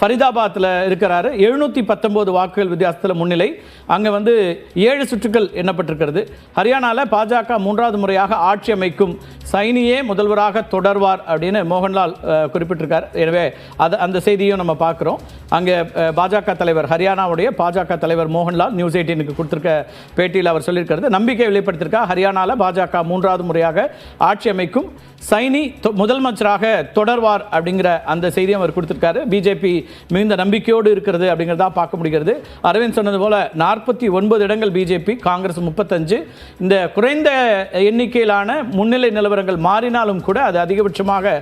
ஃபரிதாபாத்தில் இருக்கிறாரு. 719 வாக்குகள் வித்தியாசத்தில் முன்னிலை. அங்கே வந்து 7 சுற்றுகள் எண்ணப்பட்டிருக்கிறது. ஹரியானாவில் பாஜக 3வது முறையாக ஆட்சி அமைக்கும், சைனியே முதல்வராக தொடர்வார் அப்படின்னு மோகன்லால் குறிப்பிட்டிருக்கார். எனவே அந்த செய்தியும் நம்ம பார்க்குறோம். அங்கே பாஜக தலைவர், ஹரியானாவுடைய பாஜக தலைவர் மோகன்லால் நியூஸ் 18க்கு கொடுத்திருக்க பேட்டியில் அவர் சொல்லியிருக்கிறது, நம்பிக்கை வெளிப்படுத்தியிருக்கார். ஹரியானாவில் பாஜக 3வது முறையாக ஆட்சி அமைக்கும், சைனி முதலமைச்சராக தொடர்வார் அப்படிங்கிற அந்த செய்தியும் அவர் கொடுத்திருக்காரு. பிஜேபி மிகுந்த நம்பிக்கையோடு இருக்கிறது அப்படிங்கிறதா பார்க்க முடிகிறது. அரவிந்த் சொன்னது போல 49 இடங்கள் பிஜேபி, காங்கிரஸ் 35. இந்த குறைந்த எண்ணிக்கையிலான முன்னிலை நிலவரங்கள் மாறினாலும் கூட அது அதிகபட்சமாக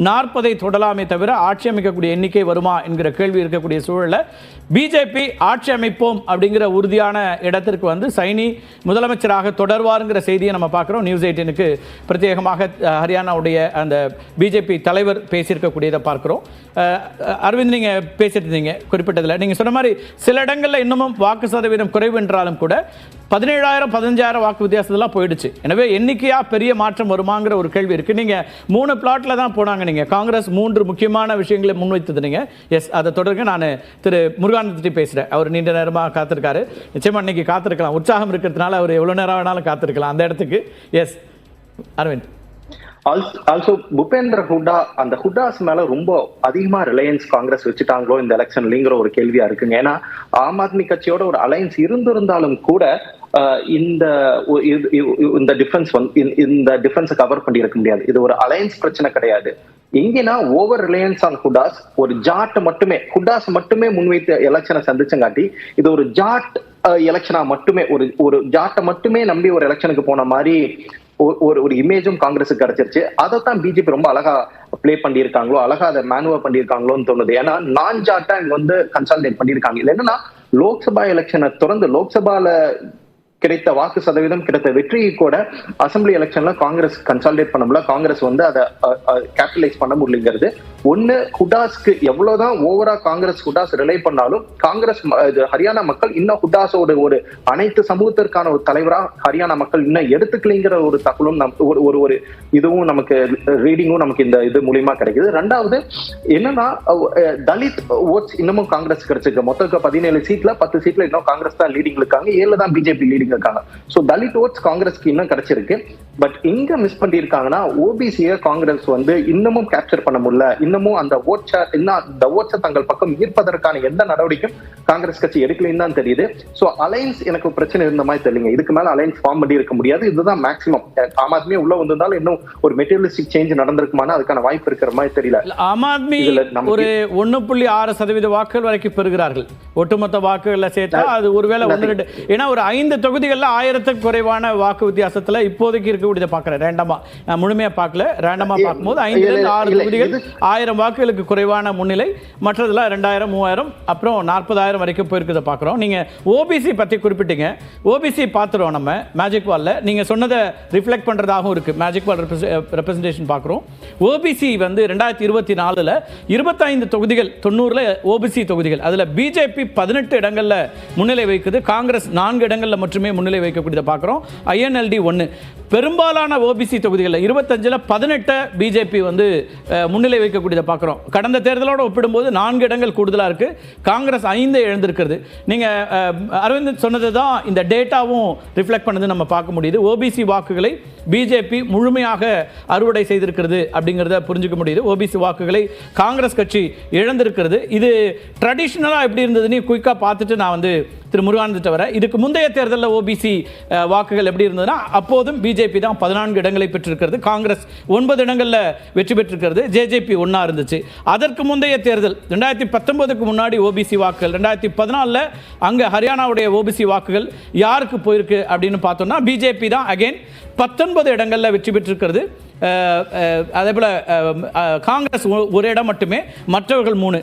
40 தொடலாமே தவிர ஆட்சி அமைக்கக்கூடிய எண்ணிக்கை வருமா என்கிற கேள்வி இருக்கக்கூடிய சூழலில் பிஜேபி ஆட்சி அமைப்போம் அப்படிங்கிற உறுதியான இடத்திற்கு வந்து சைனி முதலமைச்சராக தொடர்வாருங்கிற செய்தியை நம்ம பார்க்குறோம். நியூஸ் 18க்கு பிரத்யேகமாக ஹரியானாவுடைய அந்த பிஜேபி தலைவர் பேசியிருக்கக்கூடியதை பார்க்குறோம். அரவிந்த், நீங்கள் பேசிட்டு இருந்தீங்க குறிப்பிட்டதில், நீங்கள் சொன்ன மாதிரி சில இடங்களில் இன்னமும் வாக்கு சதவீதம் குறைவு என்றாலும் கூட 17,000 15,000 வாக்கு வித்தியாசத்தெல்லாம் போயிடுச்சு. எனவே எண்ணிக்கையாக பெரிய மாற்றம் வருமாங்கிற ஒரு கேள்வி இருக்குது. நீங்கள் 3 பிளாட்டில் தான் போனாங்க. நீங்கள் காங்கிரஸ் 3 முக்கியமான விஷயங்களை முன்வைத்துருந்தீங்க. எஸ், அதை தொடர்ந்து நான் திரு முருகானந்தத்தை பேசுகிறேன். அவர் நீண்ட நேரமாக காத்திருக்காரு. நிச்சயமாக இன்னைக்கு காத்திருக்கலாம். உற்சாகம் இருக்கிறதுனால அவர் எவ்வளோ நேரம் வேணாலும் காத்திருக்கலாம் அந்த இடத்துக்கு. எஸ் அரவிந்த். ஆல்சோ பூபேந்திர ஹூடா, அந்த ஹுடாஸ் மேல ரொம்ப அதிகமா ரிலையன்ஸ் காங்கிரஸ் வச்சுட்டாங்களோ இந்த எலெக்ஷன்லங்கிற ஒரு கேள்வியா இருக்குங்க. ஏன்னா ஆம் ஆத்மி கட்சியோட ஒரு அலையன்ஸ் இருந்திருந்தாலும் கூட இந்த டிஃபரன்ஸ் கவர் பண்ணி இருக்க முடியாது. இது ஒரு அலையன்ஸ் பிரச்சனை கிடையாது. எங்கன்னா ஓவர் ரிலையன்ஸ் ஆன் ஹுடாஸ், ஒரு ஜாட் மட்டுமே, ஹுடாஸ் மட்டுமே முன்வைத்த எலெக்ஷனை சந்திச்சங்காட்டி இது ஒரு ஜாட் எலெக்ஷனா மட்டுமே, ஒரு ஜாட்டை மட்டுமே நம்பி ஒரு எலெக்ஷனுக்கு போன மாதிரி ஒரு இமேஜும் காங்கிரஸுக்கு கிடைச்சிருச்சு. அதைத்தான் பிஜேபி ரொம்ப அழகா பிளே பண்ணியிருக்காங்களோ, அழகா அதை மேனுவர் பண்ணியிருக்காங்களோன்னு தோணுது. ஏன்னா நான் ஜாட்டா இங்க வந்து கன்சாலிடேட் பண்ணியிருக்காங்க. இல்லை என்னன்னா லோக்சபா எலெக்ஷனை தொடர்ந்து லோக்சபால கிடைத்த வாக்கு சதவீதம், கிடைத்த வெற்றியை கூட அசம்பிளி எலெக்ஷன்ல காங்கிரஸ் கன்சாலிடேட் பண்ண முடியல. காங்கிரஸ் வந்து அதை கேபிட்டலைஸ் பண்ண முடியலங்கிறது ஒண்ணு. ஹுடாஸ்க்கு எவ்வளவுதான் ஓவரா காங்கிரஸ் ஹுடாஸ் ரிலை பண்ணாலும் காங்கிரஸ் ஹரியானா மக்கள் இன்னும் ஹுடாஸோட ஒரு அனைத்து சமூகத்திற்கான ஒரு தலைவரா ஹரியானா மக்கள் இன்னும் எடுத்துக்கலைங்கிற ஒரு தகவலும் ஒரு இதுவும் நமக்கு ரீடிங்கும் நமக்கு இந்த இது மூலியமா கிடைக்குது. ரெண்டாவது என்னன்னா தலித் ஓட்ஸ் இன்னமும் காங்கிரஸ் கிடைச்சிருக்கு. மொத்தம் 17 சீட்ல 10 சீட்ல இன்னும் காங்கிரஸ் தான் லீடிங் இருக்காங்க, 7 தான் பிஜேபி லீடிங் இருக்காங்க. சோ தலித் ஓட்ஸ் காங்கிரஸ்க்கு இன்னும் கிடைச்சிருக்கு. பட் எங்க மிஸ் பண்ணிருக்காங்கன்னா ஓபிசியை காங்கிரஸ் வந்து இன்னமும் கேப்சர் பண்ண முடியல. இன்னமும் அந்த ஓட்ஸை தங்கள் பக்கம் ஈர்ப்பதற்கான எந்த நடவடிக்கையும் காங்கிரஸ் கட்சி எடுக்கலைன்னு தான் தெரியுது. சோ அலைன்ஸ் எனக்கு பிரச்சனை இருந்த மாதிரி தெரியல. இதுக்கு மேல அலைன்ஸ் ஃபார்ம் பண்ணி இருக்க முடியாது. இதுதான் மேக்சிமம். ஆம் ஆத்மி உள்ள வந்திருந்தாலும் இன்னும் ஒரு மெட்டீரியலிஸ்டிக் சேஞ்ச் நடந்திருக்குமான அதுக்கான வாய்ப்பு இருக்கிற மாதிரி தெரியல. ஆம் ஆத்மி ஒரு 1.6% வாக்குகள் வரைக்கும் பெறுகிறார்கள். ஒட்டுமொத்த வாக்குகளை சேர்த்தா அது ஒருவேளை 1-2, ஏன்னா ஒரு 5 தொகுதிகளில் 1000க்கு குறைவான வாக்கு வித்தியாசத்துல இப்போதைக்கு இருக்கக்கூடியதை பார்க்கிறேன். ரேண்டமா நான் முழுமையா பார்க்கல. ரேண்டமா பார்க்கும்போது 5-6 தொகுதிகள் 1000 வாக்குகளுக்கு குறைவான முன்னிலை. மற்றதுல 2000 3000 அப்புறம் 40,000 வரைக்கும் போயிருக்கிறத பார்க்குறோம். நீங்க ஓபிசி பத்தி குறிப்பிட்டீங்க. ஓபிசி பார்த்துறோம் நம்ம மேஜிக் வால்ல. நீங்க சொன்னதை ரிஃப்ளெக்ட் பண்றதாகவும் இருக்கு. மேஜிக் வால் ரெப்ரசன்டேஷன் பார்க்குறோம். ஓபிசி வந்து 2024ல் 25 தொகுதிகள் 90ல் ஓபிசி தொகுதிகள், அதுல பிஜேபி 18 இடங்கள்ல முன்னிலை வைக்குது. காங்கிரஸ் 4 இடங்கள்ல மட்டுமே முன்னிலை வைக்கக்கூடியதை பார்க்குறோம். ஐஎன்எல்டி 1. பெரும்பாலான ஓபிசி தொகுதிகளில் 25ல் 18 பிஜேபி வந்து முன்னிலை வைக்கக்கூடியதை பார்க்குறோம். கடந்த தேர்தலோடு ஒப்பிடும்போது 4 இடங்கள் கூடுதலாக இருக்கு. காங்கிரஸ் 5 இழந்திருக்கிறது. நீங்கள் அரவிந்த் சொன்னது தான் இந்த டேட்டாவும் ரிஃப்ளெக்ட் பண்ணது நம்ம பார்க்க முடியுது. ஓபிசி வாக்குகளை பிஜேபி முழுமையாக அறுவடை செய்திருக்கிறது அப்படிங்கிறத புரிஞ்சுக்க முடியுது. ஓபிசி வாக்குகளை காங்கிரஸ் கட்சி இழந்திருக்கிறது. இது ட்ரெடிஷ்னலாக எப்படி இருந்ததுன்னு குயிக்காக பார்த்துட்டு நான் வந்து திரு முருகானந்தத்தை வர, இதுக்கு முந்தைய தேர்தலில் ஓபிசி வாக்குகள் எப்படி இருந்ததுன்னா அப்போதும் பிஜேபி தான் 14 இடங்களை பெற்றிருக்கிறது. காங்கிரஸ் 9 இடங்களில் வெற்றி பெற்றிருக்கிறது. ஜேஜேபி 1 இருந்துச்சு. அதற்கு முந்தைய தேர்தல் 2019க்கு முன்னாடி ஓபிசி வாக்குகள் 2014ல் அங்கே ஹரியானாவுடைய ஓபிசி வாக்குகள் யாருக்கு போயிருக்கு அப்படின்னு பார்த்தோம்னா பிஜேபி தான் அகைன் 19 இடங்களில் வெற்றி பெற்றிருக்கிறது. அதே போல் காங்கிரஸ் ஒரு இடம் மட்டுமே, மற்றவர்கள் 3.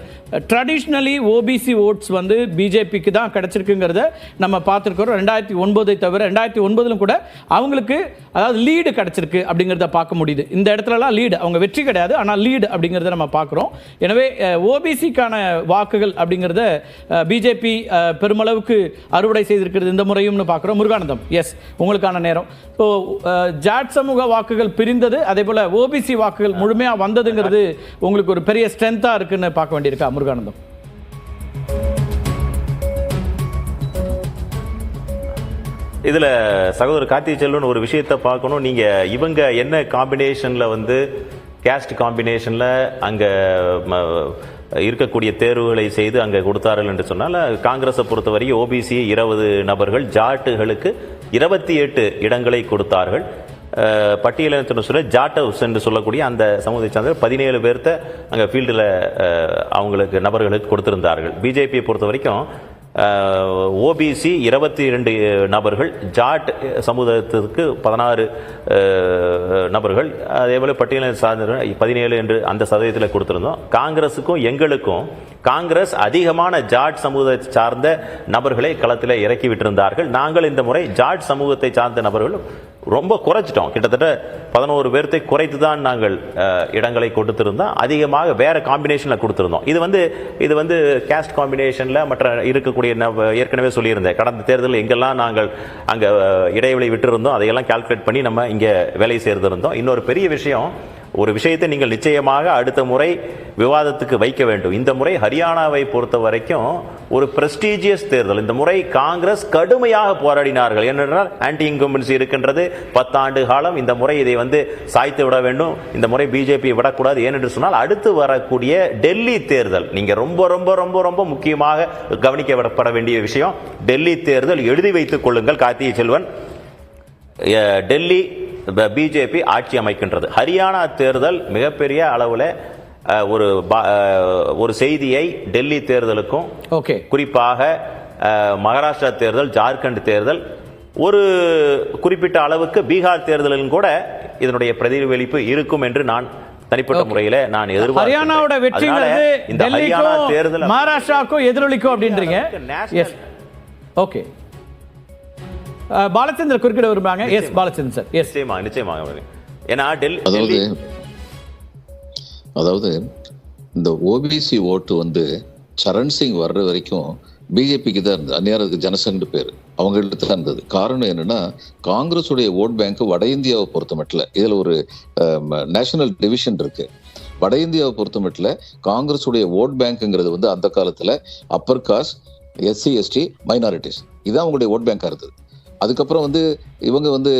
ட்ரெடிஷ்னலி ஓபிசி ஓட்ஸ் வந்து பிஜேபிக்கு தான் கிடைச்சிருக்குங்கிறத நம்ம பார்த்துருக்கிறோம். 2009 தவிர 2009லும் கூட அவங்களுக்கு அதாவது லீடு கிடைச்சிருக்கு அப்படிங்கிறத பார்க்க முடியுது. இந்த இடத்துலலாம் லீடு, அவங்க வெற்றி கிடையாது, ஆனால் லீடு அப்படிங்கிறத நம்ம பார்க்குறோம். எனவே ஓபிசிக்கான வாக்குகள் அப்படிங்கிறத பிஜேபி பெருமளவுக்கு அறுவடை செய்திருக்கிறது இந்த முறையும்னு பார்க்குறோம். முருகானந்தம், எஸ் உங்களுக்கான நேரம். ஸோ ஜாட் சமூக வாக்குகள் பிரிந்தது, அதே போல ஓபிசி வாக்குகள் முழுமையாக வந்ததுங்கிறது உங்களுக்கு ஒரு பெரிய ஸ்ட்ரென்த்தாக இருக்குன்னு பார்க்க வேண்டியிருக்கா முருகானந்தம்? இதுல சகோதரர் கார்த்திகை செல்வன் ஒரு விஷயத்தை பார்க்கணும். நீங்க இவங்க என்ன காம்பினேஷன்ல வந்து கேஸ்ட் காம்பினேஷன்ல அங்க இருக்கக்கூடிய தேர்வுகளை செய்து அங்கே கொடுத்தார்கள் என்று சொன்னால், காங்கிரஸை பொறுத்தவரை ஓபிசி 20 நபர்கள், ஜாட்டுகளுக்கு 28 இடங்களை கொடுத்தார்கள். பட்டியலினத்தினர் சொல்ல ஜாட் ஹவுஸ் என்று சொல்லக்கூடிய அந்த சமூகத்தை சார்ந்த 17 பேர்த்த அங்கே ஃபீல்டில் அவங்களுக்கு நபர்களுக்கு கொடுத்திருந்தார்கள். பிஜேபியை பொறுத்த வரைக்கும் ஓபிசி 22 நபர்கள், ஜாட் சமூகத்திற்கு 16 நபர்கள், அதேபோல் பட்டியலின சார்ந்த 17 என்று அந்த சதவீதத்தில் கொடுத்திருந்தோம். காங்கிரஸுக்கும் எங்களுக்கும் காங்கிரஸ் அதிகமான ஜாட் சமூகத்தை சார்ந்த நபர்களை களத்தில் இறக்கி விட்டிருந்தார்கள். நாங்கள் இந்த முறை ஜாட் சமூகத்தை சார்ந்த நபர்கள் ரொம்ப குறைச்சிட்டோம். கிட்டத்தட்ட 11 பேர்த்தை குறைத்து தான் நாங்கள் இடங்களை கொடுத்திருந்தோம். அதிகமாக வேற காம்பினேஷன்ல கொடுத்திருந்தோம். இது வந்து கேஸ்ட் காம்பினேஷன்ல மற்ற இருக்கக்கூடிய ஏற்கனவே சொல்லியிருந்தேன், கடந்த தேர்தலில் எங்கெல்லாம் நாங்கள் அங்க இடைவெளி விட்டிருந்தோம் அதையெல்லாம் கால்குலேட் பண்ணி நம்ம இங்க வேலை செய்திருந்தோம். இன்னொரு பெரிய விஷயம், ஒரு விஷயத்தை நீங்கள் நிச்சயமாக அடுத்த முறை விவாதத்துக்கு வைக்க வேண்டும். இந்த முறை ஹரியானாவை பொறுத்த வரைக்கும் ஒரு பிரஸ்டீஜியஸ் தேர்தல். இந்த முறை காங்கிரஸ் கடுமையாக போராடினார்கள். ஏனென்றால் ஆன்டி இன்கம்பன்சி இருக்கின்றது 10 ஆண்டு காலம். இந்த முறை இதை சாய்த்து விட வேண்டும். இந்த முறை பிஜேபி விடக்கூடாது. ஏனென்று சொன்னால் அடுத்து வரக்கூடிய டெல்லி தேர்தல் நீங்க ரொம்ப ரொம்ப ரொம்ப ரொம்ப முக்கியமாக கவனிக்கப்பட வேண்டிய விஷயம். டெல்லி தேர்தல் எழுதி வைத்துக் கொள்ளுங்கள் கார்த்திகை செல்வன். டெல்லி பிஜேபி ஆட்சி அமைக்கின்றது. ஹரியானா தேர்தல் மிகப்பெரிய அளவில் ஒரு செய்தியை டெல்லி தேர்தலுக்கும் குறிப்பாக மகாராஷ்டிரா தேர்தல், ஜார்க்கண்ட் தேர்தல், ஒரு குறிப்பிட்ட அளவுக்கு பீகார் தேர்தலிலும் கூட இதனுடைய பிரதிபலிப்பு இருக்கும் என்று நான் தனிப்பட்ட முறையில் நான் எதிர்பார்க்கிறேன். ஹரியானாவோட வெற்றிங்கிறது இந்த ஹரியானா தேர்தல் மகாராஷ்டிராவுக்கும் எதிரொலிக்கும் அப்படின்றீங்க. ஓகே, பாலச்சந்திரன் குறுக்கிட விரும்புறாங்க. S Balachandran sir. எஸ், நிச்சயமாக. ஏன்னா அதாவது இந்த ஓபிசி ஓட்டு சரண் சிங் வர்ற வரைக்கும் பிஜேபிக்கு தான் இருந்தது. அந்நேரத்துக்கு ஜனசங்கு பேர் அவங்கள்ட்ட தான் இருந்தது. காரணம் என்னன்னா, காங்கிரஸ் உடைய ஓட் பேங்க் வட இந்தியாவை பொறுத்த மட்டும் இதுல ஒரு நேஷனல் டிவிஷன் இருக்கு. வட இந்தியாவை பொறுத்த மட்டும் காங்கிரஸ் உடைய ஓட் பேங்க்ங்கிறது அந்த காலத்துல upper caste, SC ST, minorities, இதான் அவங்களுடைய ஓட் பேங்கா இருந்தது. அதுக்கப்புறம் இவங்க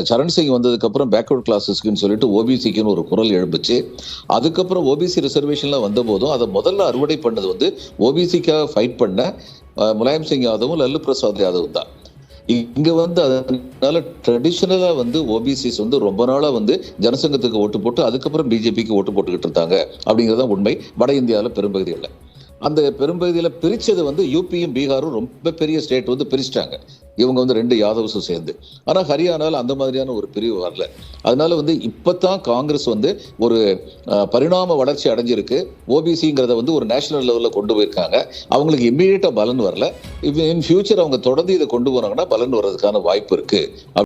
சரண் சிங் வந்ததுக்கு அப்புறம் பேக்வர்ட் கிளாஸஸ்க்குன்னு சொல்லிட்டு ஓபிசிக்குன்னு ஒரு குரல் எழுப்புச்சு. அதுக்கப்புறம் ஓபிசி ரிசர்வேஷன்லாம் வந்த போதும் அதை முதல்ல அறுவடை பண்ணது ஓபிசிக்காக ஃபைட் பண்ண முலாயம் சிங் யாதவும் லல்லு பிரசாத் யாதவும் தான். இங்க அதனால ட்ரெடிஷனலா ஓபிசிஸ் ரொம்ப நாளா ஜனசங்கத்துக்கு ஓட்டு போட்டு அதுக்கப்புறம் பிஜேபிக்கு ஓட்டு போட்டுக்கிட்டு இருந்தாங்க அப்படிங்கறத உண்மை. வட இந்தியாவில் பெரும்பகுதியில் அந்த பெரும்பகுதியில பிரிச்சது யூபியும் பீகாரும் ரொம்ப பெரிய ஸ்டேட் பிரிச்சிட்டாங்க. இவங்க 2 யாதவ்ஸும் சேர்ந்து. ஆனா ஹரியானால அந்த மாதிரியான ஒரு பிரிவு வரல. அதனால இப்பதான் காங்கிரஸ் ஒரு பரிணாம வளர்ச்சி அடைஞ்சிருக்கு. ஓபிசிங்கிறத ஒரு நேஷனல் லெவல்ல கொண்டு போயிருக்காங்க. அவங்களுக்கு இம்மீடியட்டா பலன் வரல. இன் ஃபியூச்சர் அவங்க தொடர்ந்து இதை கொண்டு போனாங்கன்னா பலன் வர்றதுக்கான வாய்ப்பு இருக்கு.